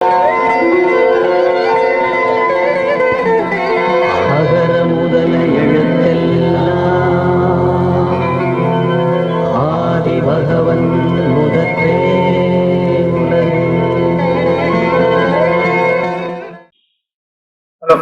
Hello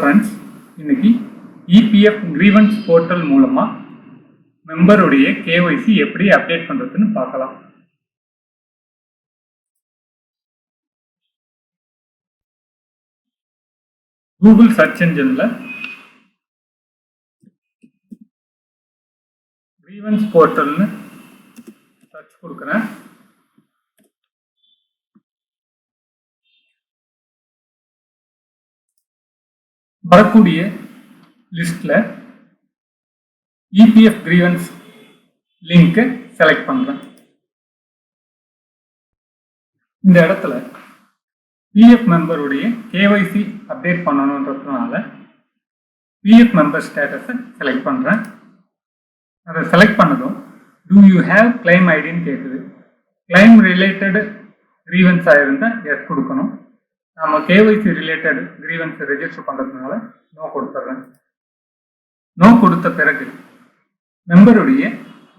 friends, இன்னைக்கு EPF Grievance Portal மூலமா மெம்பருடைய KYC எப்படி அப்டேட் பண்றதுன்னு பார்க்கலாம். Google search engineல Grievance Portalனு சர்ச் கொடுக்கிறேன். வரக்கூடிய லிஸ்ட்ல EPF Grievance லிங்க் செலக்ட் பண்றேன். இந்த இடத்துல PF மெம்பருடைய KYC அப்டேட் பண்ணணும்ன்றதுனால PF மெம்பர் ஸ்டேட்டஸை செலக்ட் பண்றேன். அதை செலக்ட் பண்ணதும் do you have claim ஐடின்னு கேட்குது. கிளைம் ரிலேட்டட் கிரீவன்ஸ் ஆயிருந்தா எஸ் கொடுக்கணும். நம்ம KYC ரிலேட்டட் கிரீவன்ஸ் ரெஜிஸ்டர் பண்றதுனால நோ கொடுத்துட்றேன். நோ கொடுத்த பிறகு மெம்பருடைய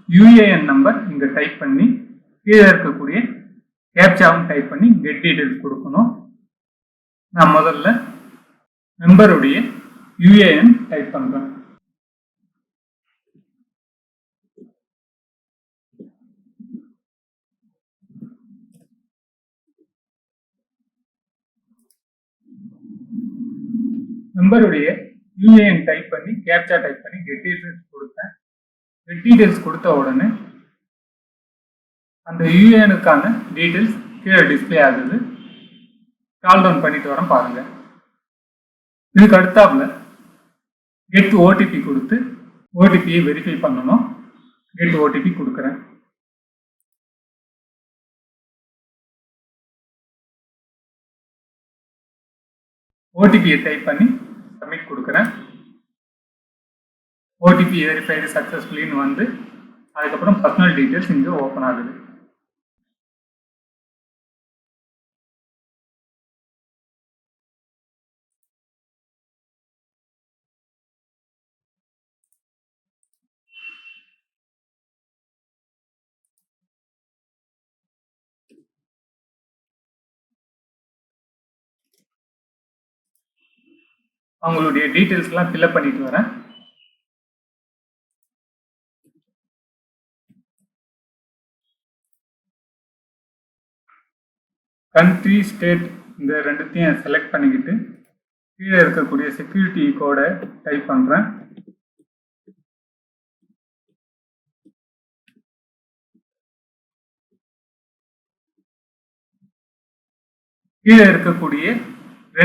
UAN நம்பர் இங்க டைப் பண்ணி கீழே இருக்கக்கூடிய கேப்சாவும் டைப் பண்ணி கெட் டீடைல்ஸ் கொடுக்கணும். நான் முதல்ல மெம்பருடைய UAN டைப் பண்றேன். மெம்பருடைய UAN டைப் பண்ணி கேப்சா டைப் பண்ணி கெட் டீடைல்ஸ் கொடுத்தேன். கெட் டீடைல்ஸ் கொடுத்த உடனே அந்த UANக்கான டீடைல்ஸ் கீழே டிஸ்பிளே ஆகுது. கால் டவுன் பண்ணிட்டு வரேன் பாருங்க. இதுக்கு அடுத்தாப்புல கெட் OTP கொடுத்து OTPயை வெரிஃபை பண்ணணும். கெட் OTP கொடுக்குறேன். OTPயை டைப் பண்ணி சப்மிட் கொடுக்குறேன். OTP வெரிஃபைடு சக்சஸ்ஃபுல்லின்னு வந்து அதுக்கப்புறம் பர்சனல் டீடைல்ஸ் இங்கே ஓப்பன் ஆகுது. அவங்களுடைய டீடைல்ஸ் எல்லாம் ஃபில்அப் பண்ணிட்டு வரேன். கண்ட்ரி ஸ்டேட் இந்த ரெண்டுத்தையும் செலக்ட் பண்ணிக்கிட்டு கீழே இருக்கக்கூடிய செக்யூரிட்டி கோடை டைப் பண்றேன். கீழே இருக்கக்கூடிய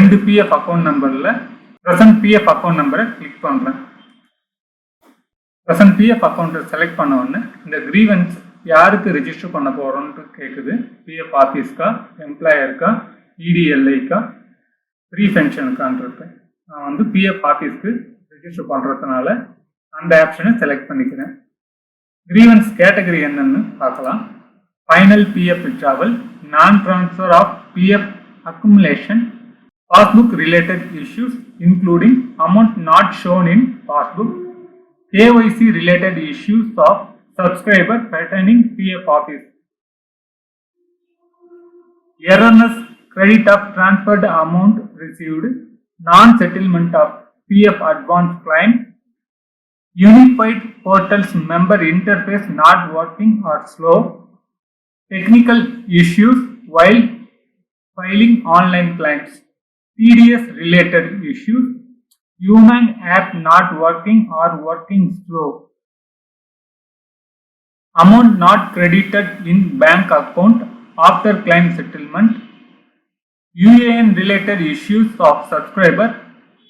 2 PF அக்கௌண்ட் நம்பர்ல பிரசன்ட் PF அக்கௌண்ட் நம்பரை கிளிக் பண்றேன். பிரசன்ட் PF அக்கௌண்ட் செலக்ட் பண்ண உடனே இந்த கிரீவன்ஸ் யாருக்கு ரெஜிஸ்டர் பண்ண போறோம்னு கேட்குது. PF ஆஃபீஸ்க்கா, எம்ப்ளாயருக்கா, EDLIக்கா, ப்ரீ பென்ஷனுக்கான் இருப்பேன். நான் வந்து PF ஆஃபீஸ்க்கு ரெஜிஸ்டர் பண்றதுனால அந்த ஆப்ஷனை செலக்ட் பண்ணிக்கிறேன். கிரீவன்ஸ் கேட்டகரி என்னன்னு பார்க்கலாம். ஃபைனல் PF வித்ட்ராவல், நான் transfer of PF accumulation, passbook related issues including amount not shown in passbook, KYC related issues of subscriber pertaining PF office, erroneous credit of transferred amount received, non-settlement of PF advance claim, unified portals member interface not working or slow, technical issues while filing online claims, TDS related issues, UAN app not working or working slow, amount not credited in bank account after claim settlement, UAN related issues of subscriber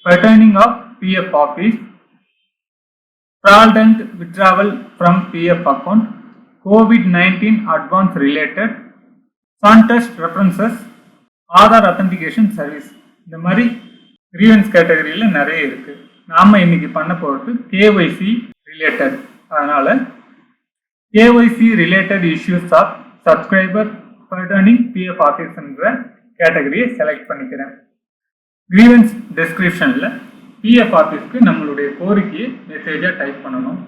pertaining of PF office, fraudulent withdrawal from PF account, COVID-19 advance related, contest references, Aadhaar authentication service. இந்த மாதிரி grievance கேட்டகரியில நிறைய இருக்கு. நாம இன்னைக்கு பண்ண போறது KYC related. அதனால KYC related issues of subscriber pertaining PF office என்ற கேட்டகரியை செலக்ட் பண்ணிக்கிறேன். கிரீவன்ஸ் டெஸ்கிரிப்ஷனில் பிஎஃப் ஆஃபீஸ்க்கு நம்மளுடைய கோரிக்கையை மெசேஜாக டைப் பண்ணணும்.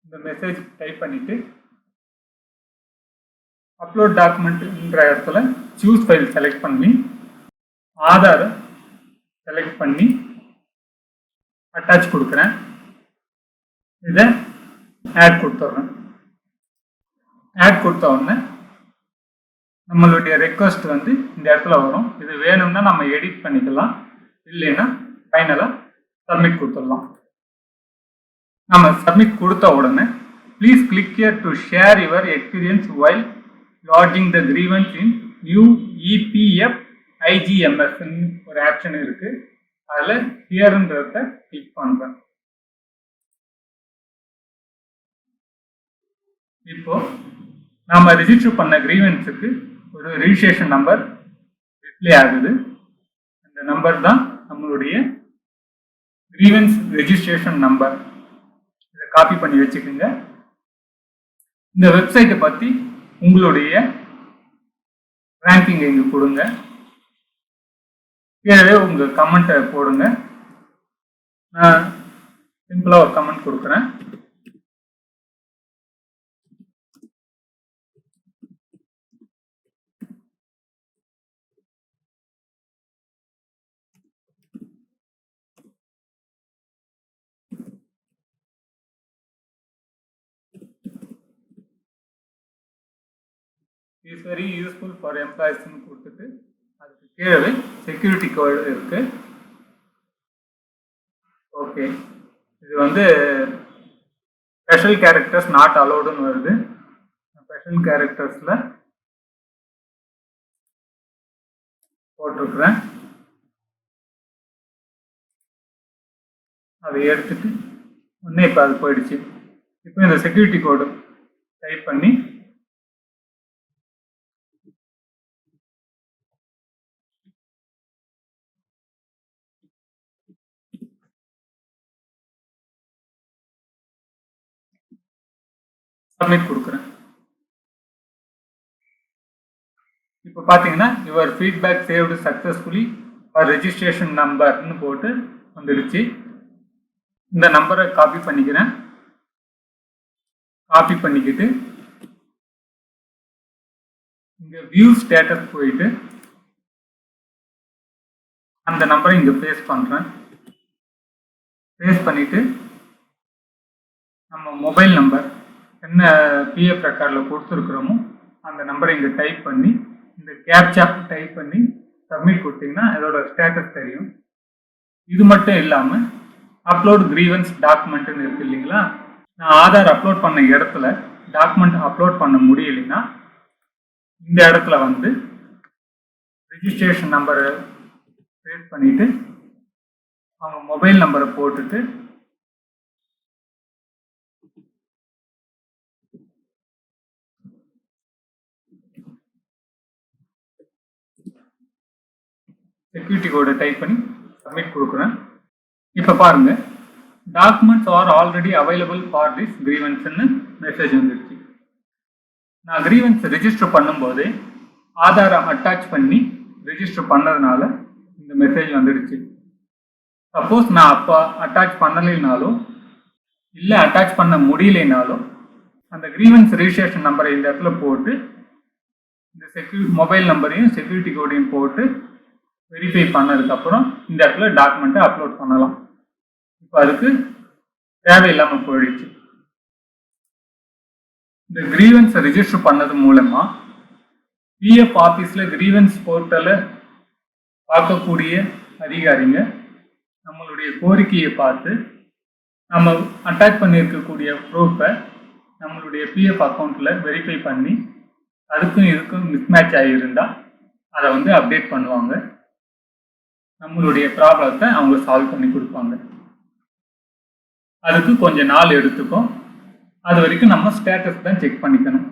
இந்த மெசேஜ் டைப் பண்ணிட்டு அப்லோட் டாக்குமெண்ட்ன்ற இடத்துல சூஸ் ஃபைல் செலக்ட் பண்ணி ஆதாரை செலக்ட் பண்ணி அட்டாச் கொடுக்குறேன். இதை ஆட் கொடுத்துட்றேன். ஆட் கொடுத்த உடனே நம்மளுடைய ரெக்வஸ்ட் வந்து இந்த இடத்துல வரும். இது வேணும்னா நம்ம எடிட் பண்ணிக்கலாம், இல்லைன்னா ஃபைனலாக சப்மிட் கொடுத்துடலாம். நம்ம சப்மிட் கொடுத்த உடனே please click here to share your experience while lodging the grievance in new EPF IGMS ஒரு ஆப்ஷன் இருக்கு. அதில் ஹியர்ன்றத கிளிக் பண்ணுறேன். இப்போ நாம ரிஜிஸ்டர் பண்ண கிரீவன்ஸுக்கு ஒரு ரிஜிஸ்ட்ரேஷன் நம்பர் டிஸ்பிளே ஆகுது. அந்த நம்பர் தான் நம்மளுடைய கிரீவன்ஸ் ரெஜிஸ்ட்ரேஷன் நம்பர். இதை காப்பி பண்ணி வச்சுக்கோங்க. இந்த வெப்சைட்டை பற்றி உங்களுடைய ரேங்கிங் இங்கே கொடுங்க. கீழே உங்கள் கமெண்ட்டை போடுங்க. நான் சிம்பிளாக ஒரு கமெண்ட் கொடுக்குறேன். இஸ் வெரி யூஸ்ஃபுல் ஃபார் எம்ப்ளாயிஸ்ன்னு கொடுத்துட்டு அதுக்கு கீழே செக்யூரிட்டி கோடு இருக்கு. ஓகே, இது வந்து ஸ்பெஷல் கேரக்டர்ஸ் நாட் அலோடுன்னு வருது. ஸ்பெஷல் கேரக்டர்ஸில் போட்டிருக்கிறேன். அதை எடுத்துட்டு ஒன்னே இப்போ அது போயிடுச்சு. இப்போ இந்த செக்யூரிட்டி கோடு டைப் பண்ணி சப்மிட் கொடுக்குறேன். இப்போ பார்த்தீங்கன்னா your feedback saved successfully for registration நம்பர்னு போட்டு வந்துடுச்சு. இந்த நம்பரை காப்பி பண்ணிக்கிறேன். காப்பி பண்ணிக்கிட்டு இங்கே வியூ ஸ்டேட்டஸ் போயிட்டு அந்த நம்பரை இங்கே பேஸ்ட் பண்ணுறேன். பேஸ்ட் பண்ணிவிட்டு நம்ம மொபைல் நம்பர் என்ன பிஎஃப் ரெக்கார்டில் கொடுத்துருக்குறோமோ அந்த நம்பரை இங்கே டைப் பண்ணி இந்த கேப்சா டைப் பண்ணி சப்மிட் கொடுத்தீங்கன்னா இதோட ஸ்டேட்டஸ் தெரியும். இது மட்டும் இல்லாமல் அப்லோட் கிரீவன்ஸ் டாக்குமெண்ட்டுன்னு இருக்கு இல்லைங்களா, நான் ஆதார் அப்லோட் பண்ண இடத்துல டாக்குமெண்ட் அப்லோட் பண்ண முடியலைன்னா இந்த இடத்துல வந்து ரிஜிஸ்ட்ரேஷன் நம்பரை பேஸ்ட் பண்ணிவிட்டு அவங்க மொபைல் நம்பரை போட்டுட்டு செக்யூரிட்டி கோடை டைப் பண்ணி சப்மிட் கொடுக்குறேன். இப்போ பாருங்க, documents are already available for this கிரீவன்ஸ்ன்னு மெசேஜ் வந்துடுச்சு. நான் கிரீவன்ஸ் ரெஜிஸ்டர் பண்ணும்போது ஆதாரை அட்டாச் பண்ணி ரெஜிஸ்டர் பண்ணதுனால இந்த மெசேஜ் வந்துடுச்சு. சப்போஸ் நான் அப்போ அட்டாச் பண்ணலைனாலோ இல்லை அட்டாச் பண்ண முடியலைனாலோ அந்த கிரீவன்ஸ் ரெஜிஸ்ட்ரேஷன் நம்பரை இந்த இடத்துல போட்டு இந்த மொபைல் நம்பரையும் செக்யூரிட்டி கோடையும் போட்டு வெரிஃபை பண்ணதுக்கப்புறம் இந்த இடத்துல டாக்குமெண்ட்டை அப்லோட் பண்ணலாம். இப்போ அதுக்கு தேவையில்லாமல் போயிடுச்சு. இந்த கிரீவன்ஸை ரெஜிஸ்டர் பண்ணது மூலமா பிஎஃப் ஆஃபீஸில் கிரீவன்ஸ் போர்ட்டலை பார்க்கக்கூடிய அதிகாரிங்க நம்மளுடைய கோரிக்கையை பார்த்து நம்ம அட்டாச் பண்ணியிருக்கக்கூடிய ப்ரூஃபை நம்மளுடைய பிஎஃப் அக்கௌண்ட்டில் வெரிஃபை பண்ணி அதுக்கும் இதுக்கும் மிஸ்மேட்ச் ஆகியிருந்தால் அதை வந்து அப்டேட் பண்ணுவாங்க. நம்மளுடைய ப்ராப்ளத்தை அவங்க சால்வ் பண்ணி கொடுப்பாங்க. அதுக்கு கொஞ்சம் நாள் எடுத்துக்கும். அது வரைக்கும் நம்ம ஸ்டேட்டஸ் தான் செக் பண்ணிக்கணும்.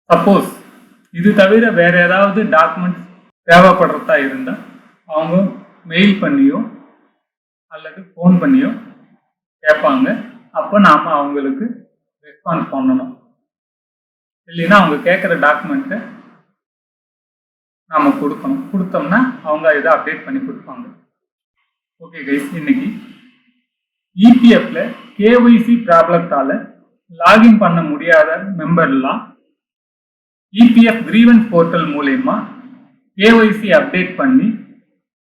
சப்போஸ் இது தவிர வேற ஏதாவது டாக்குமெண்ட்ஸ் தேவைப்படுறதா இருந்தால் அவங்க மெயில் பண்ணியோ அல்லது ஃபோன் பண்ணியோ கேட்பாங்க. அப்போ நாம் அவங்களுக்கு ரெஸ்பான்ஸ் பண்ணணும். இல்லைன்னா அவங்க கேட்குற டாக்குமெண்ட்டை நாம் கொடுக்கணும். கொடுத்தோம்னா அவங்க இதை அப்டேட் பண்ணி கொடுப்பாங்க. ஓகே கைஸ், இன்னைக்கு இபிஎஃப்ல கேஒய்சி ப்ராப்ளத்தால் லாகின் பண்ண முடியாத மெம்பர்லாம் இபிஎஃப் கிரீவன்ஸ் போர்ட்டல் மூலமா கேஒய்சி அப்டேட் பண்ணி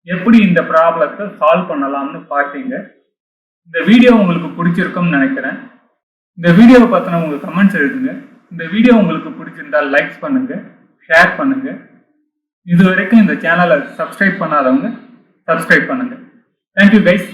எப்படி இந்த ப்ராப்ளத்தை சால்வ் பண்ணலாம்னு பார்த்தீங்க. இந்த வீடியோ உங்களுக்கு பிடிச்சிருக்கும்னு நினைக்கிறேன். இந்த வீடியோவை பற்றின உங்கள் கமெண்ட்ஸ் எழுதுங்க. இந்த வீடியோ உங்களுக்கு பிடிச்சிருந்தால் லைக்ஸ் பண்ணுங்க, ஷேர் பண்ணுங்க. இது வரைக்கும் இந்த சேனலை சப்ஸ்கிரைப் பண்ணாதவங்க சப்ஸ்கிரைப் பண்ணுங்க. Thank you guys.